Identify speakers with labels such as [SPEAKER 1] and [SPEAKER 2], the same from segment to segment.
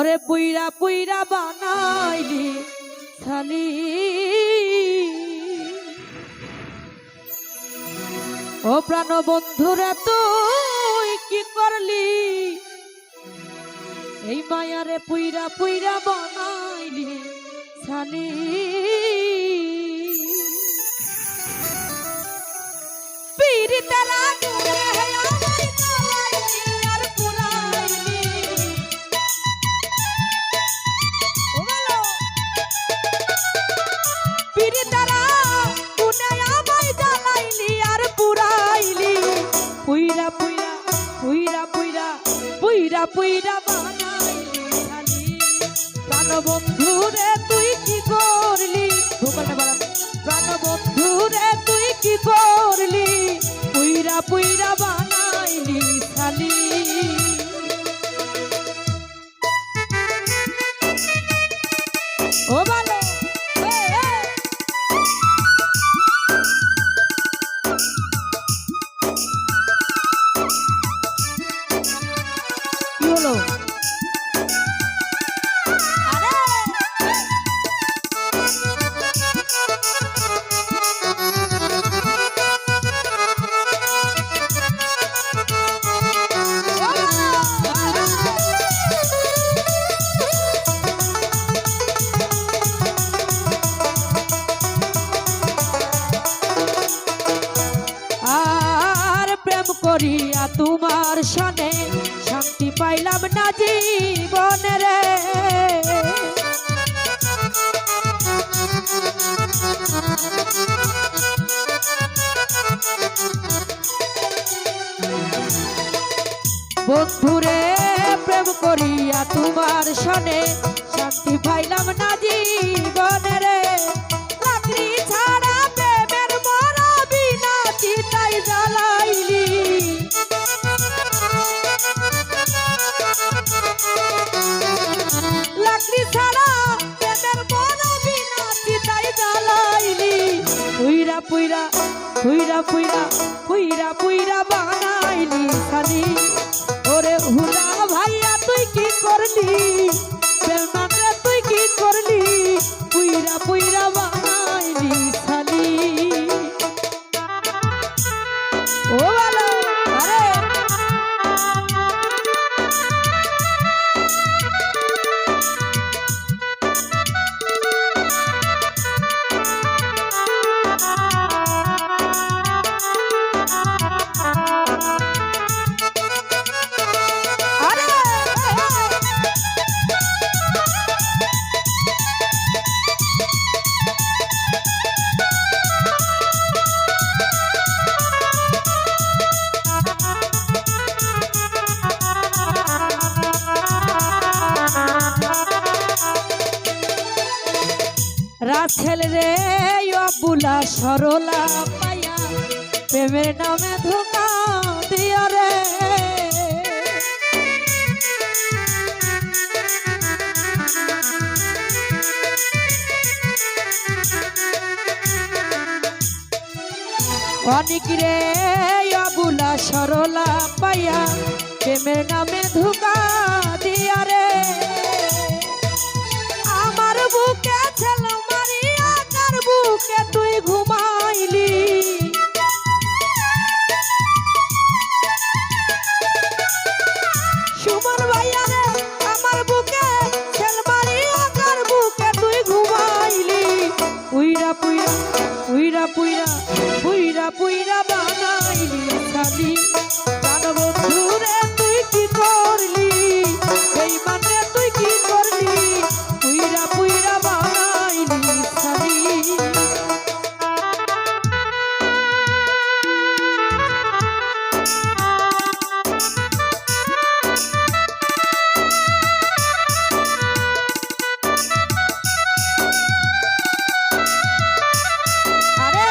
[SPEAKER 1] ওরে পুইরা পুইরা বানাইলি ছালি ও প্রাণ বন্ধুরে তুই কি করলি এই মায়ারে পুইরা পুইরা বানাইলি ছালি পীরি তারা গুরে আমার চালাইলি আর পুরাইলি ও বলো পীরি তারা গুনে আমায় জ্বালাইলি আর পুরাইলি পুইরা পুইরা পুইরা পুইরা পুইরা পুইরা বানাইলি ছালি প্রাণ বন্ধুরে তুই কি করলি ভূগোলটা বলা প্রাণ বন্ধুরে তুই কি করলি পুইরা পুইরা বানাইলি ছালি ও ভালো কি হলো করিয়া তোমার সনে শান্তি পাইলাম না জীবনে রে বন্ধুরে প্রেম করিয়া তোমার সনে শান্তি পাইলাম না জীবনে রে লাকড়ি ছাড়া প্রেমের মরা বিনা চিতাই জ্বালাইলি লাকড়ি ছাড়া প্রেমের মরা বিনা চিতাই জ্বালাইলি পুইরা পুইরা পুইরা পুইরা পুইরা পুইরা বানাইলি ছালি ওরে হুলা ভাইয়া তুই কি করলি বেলমানরে তুই কি করলি পুইরা পুইরা বানাইলি ছালি ও ভালো আরে রাছেল রে অবুলা সরলা পায়া প্রেমের নামে ধোকা দিয়া রে অনেক রে অবুলা সরলা পায়া প্রেমের নামে ধোকা দিয়া রে আমার বুকে ছেল মারিয়া কার বুকে তুই ঘুমাইলি সুমন ভাইয়া রে আমার বুকে ছেল মারিয়া কার বুকে তুই ঘুমাইলি পুইরা পুইরা পুইরা পুইরা পুইরা পুইরা বানাইলি ছালি প্রাণ বন্ধুরে তুই কি করলি সেই মানে তুই কি করলি পুইরা পুইরা বানাইলি ছালি আরে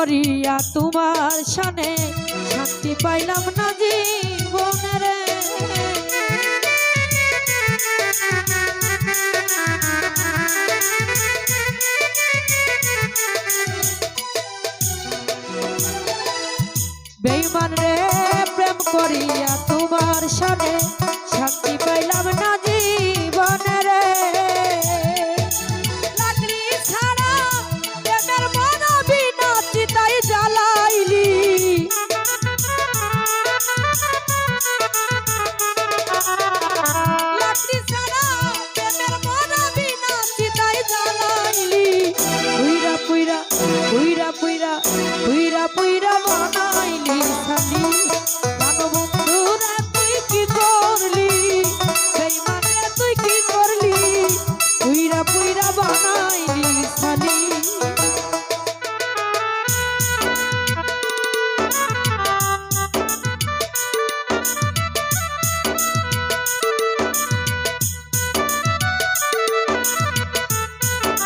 [SPEAKER 1] করিয়া তোমার শানে শান্তি পাইলাম না জীবনে রে। বেঈমান রে প্রেম করিয়া তোমার শানে শান্তি পাইলাম না জীবনে রে। লাকড়ি ছাড়া প্রেমের মন বিনা চিতায় জ্বালাইলি। লাকড়ি ছাড়া প্রেমের মন বিনা চিতায় জ্বালাইলি। পুইরা পুইরা পুইরা পুইরা পুইরা পুইরা বানাইলি ছানি। প্রাণবন্ধু রে তুই কি করলি, বেঈমান রে তুই কি করলি, পুইরা পুইরা বানাইলি ছানি।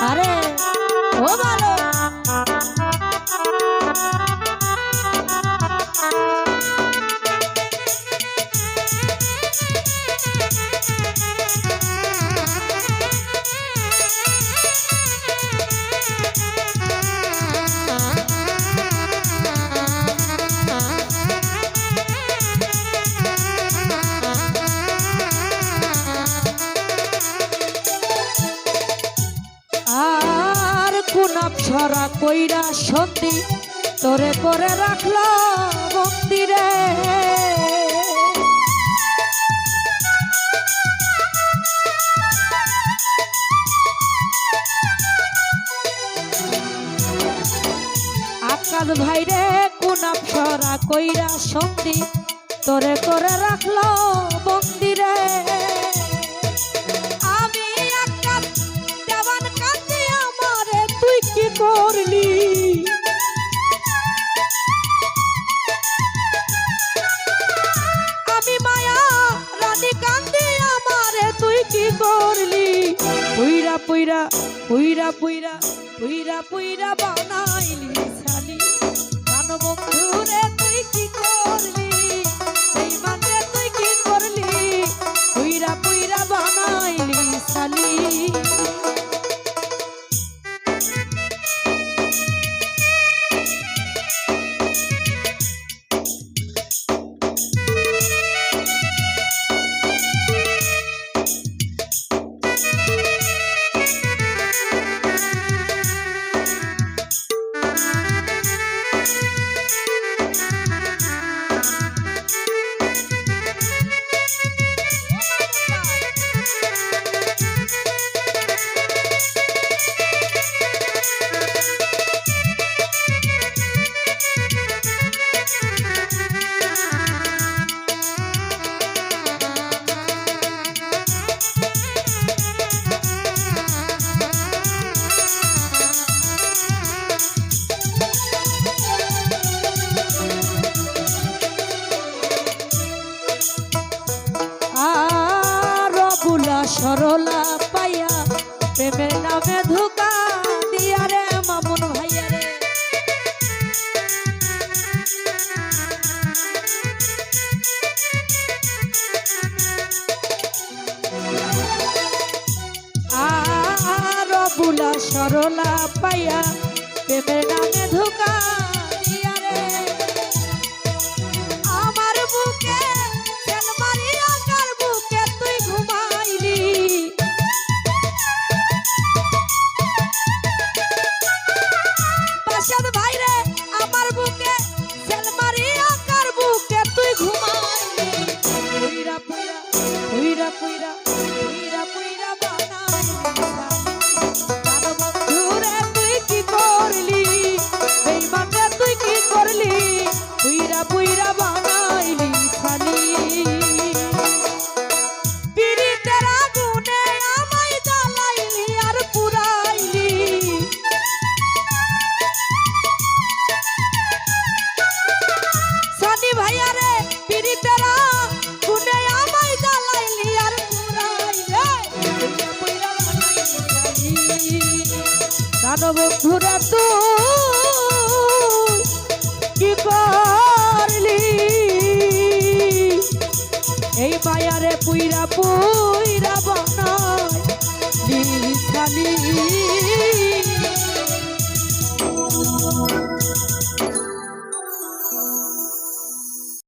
[SPEAKER 1] আরে ও ভালো ছড়া কইরা সন্ধি তোরে করে রাখলো মন্দিরে। আকাশ ভাইরে কোন ছড়া কইরা সন্ধি তোরে করে রাখলো মন্দিরে। করলি আমি মায়া রানী কান্দি আমারে তুই কি করলি। পুইরা পুইরা পুইরা পুইরা পুইরা পুইরা বানাইলি ছানি। প্রাণবন্ধু রে তুই কি করলি, বেঈমান রে তুই কি করলি, পুইরা পুইরা বানাইলি ছানি। সরলা পাইয়া প্রেমের নামে ধোকা দিয়া রে মামুন ভাইয়া রে। আর বুলা সরলা পাইয়া প্রেমের নামে ধোকা দিয়া রে। আমার বুকে তেল মারিয়া কার বুকে তুই ঘুমাইলি। বাসাদ ভাইরে আমার বুকে তেল মারিয়া কার বুকে তুই ঘুমাইলি। পুইরা পুইরা পুইরা পুইরা পুইরা পুইরা বানাইলি। প্রাণবন্ধু রে তুই কি করলি, বেঈমান রে তুই কি করলি, পুইরা পুইরা বানাইলি ছানি। পীড়িতের আগুনে আমায় জ্বালাইলি আর পুরাইলি। ছানি ভাইয়া রে পীড়িতের আগুনে আমায় জ্বালাইলি আর পুরাইলি। পুইরা পুইরা বানাইলি ছানি। প্রাণবন্ধু রে তুই মায়ারে পুইরা পুইরা বানাই নিশানি